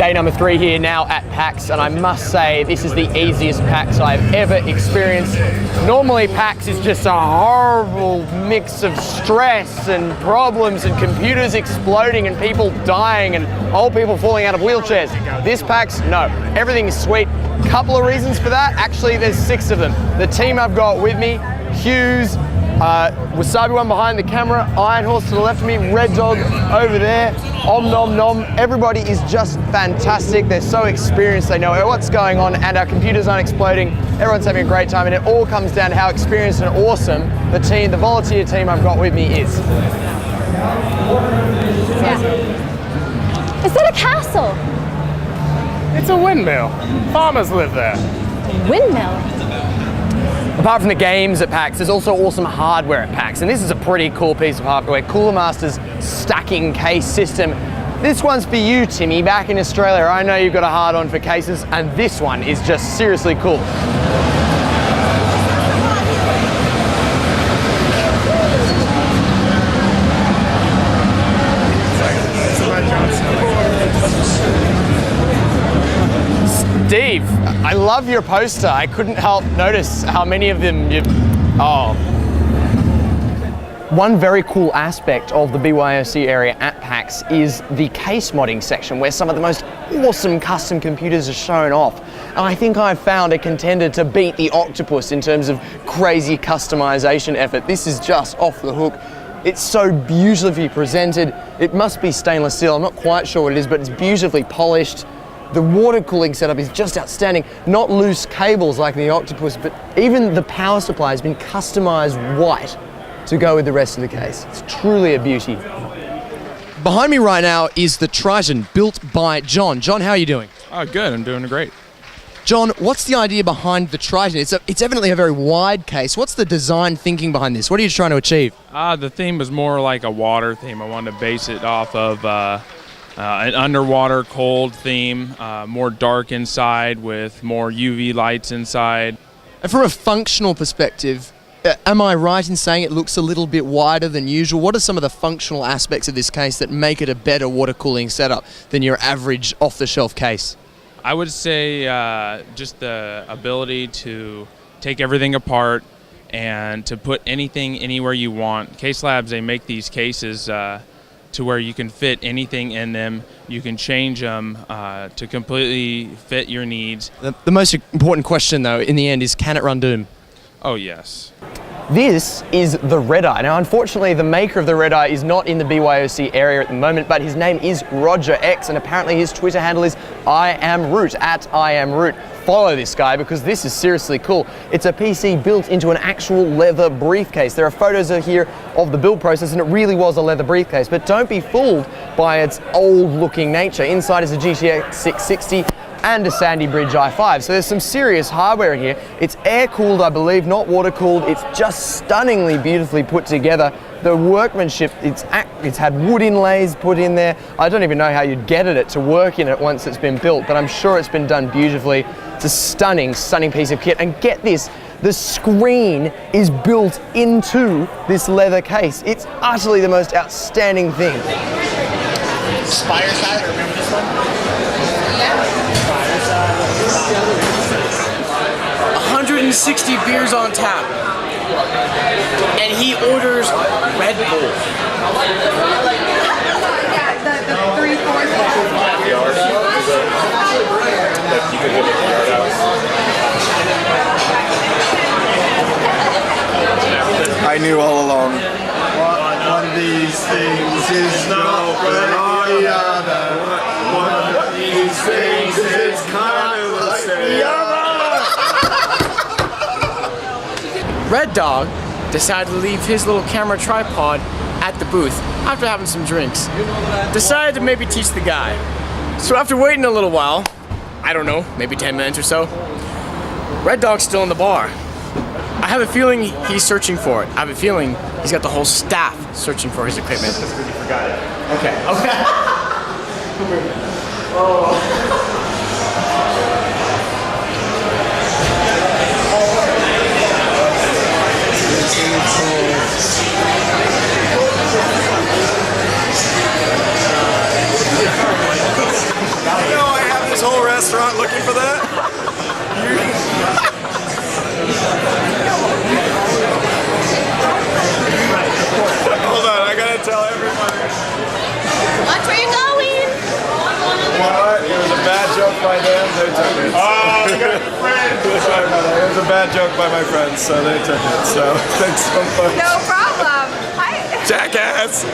Day number 3 here now at PAX, and I must say this is the easiest PAX I've ever experienced. Normally PAX is just a horrible mix of stress and problems and computers exploding and people dying and old people falling out of wheelchairs. This PAX, no, everything is sweet. Couple of reasons for that, actually there's 6 of them. The team I've got with me, Hughes, Wasabi One behind the camera, Iron Horse to the left of me, Red Dog over there, Om Nom Nom. Everybody is just fantastic. They're so experienced, they know what's going on, and our computers aren't exploding. Everyone's having a great time, and it all comes down to how experienced and awesome the team, the volunteer team I've got with me is. Is that a castle? It's a windmill. Farmers live there. Windmill? Apart from the games at PAX, there's also awesome hardware at PAX, and this is a pretty cool piece of hardware, Cooler Master's stacking case system. This one's for you, Timmy, back in Australia. I know you've got a hard-on for cases, and this one is just seriously cool. Steve, I love your poster. I couldn't help notice how many of them you've... Oh. One very cool aspect of the BYOC area at PAX is the case modding section, where some of the most awesome custom computers are shown off. And I think I've found a contender to beat the Octopus in terms of crazy customization effort. This is just off the hook. It's so beautifully presented. It must be stainless steel. I'm not quite sure what it is, but it's beautifully polished. The water cooling setup is just outstanding. Not loose cables like the Octopus, but even the power supply has been customized white to go with the rest of the case. It's truly a beauty. Behind me right now is the Trojan, built by John. John, how are you doing? Oh, good. I'm doing great. John, what's the idea behind the Trojan? It's evidently a very wide case. What's the design thinking behind this? What are you trying to achieve? The theme was more like a water theme. I wanted to base it off of an underwater cold theme, more dark inside with more UV lights inside. And from a functional perspective, am I right in saying it looks a little bit wider than usual? What are some of the functional aspects of this case that make it a better water cooling setup than your average off-the-shelf case? I would say just the ability to take everything apart and to put anything anywhere you want. Case Labs, they make these cases to where you can fit anything in them. You can change them to completely fit your needs. The most important question, though, in the end is, can it run Doom? Oh, yes. This is the Red Eye. Now, unfortunately, the maker of the Red Eye is not in the BYOC area at the moment, but his name is Roger X, and apparently his Twitter handle is @IamRoot. Follow this guy because this is seriously cool. It's a PC built into an actual leather briefcase. There are photos here of the build process, and it really was a leather briefcase, but don't be fooled by its old-looking nature. Inside is a GTX 660 and a Sandy Bridge i5. So there's some serious hardware in here. It's air-cooled, I believe, not water-cooled. It's just stunningly beautifully put together. The workmanship, it's had wood inlays put in there. I don't even know how you'd get at it to work in it once it's been built, but I'm sure it's been done beautifully. It's a stunning, stunning piece of kit. And get this, the screen is built into this leather case. It's utterly the most outstanding thing. Spire side, remember this one? 160 beers on tap, and he orders Red Bull. Yeah, the 3/4. I knew all along. One of these things is not good on the other. One of these things is kind of the same. Red Dog decided to leave his little camera tripod at the booth after having some drinks. Decided to maybe teach the guy. So after waiting a little while, I don't know, maybe 10 minutes or so, Red Dog's still in the bar. I have a feeling he's searching for it. I have a feeling he's got the whole staff searching for his equipment. Okay. No, it. Sorry about that. It was a bad joke by my friends, so they took it. So thanks so much. No problem. Hi. Jackass!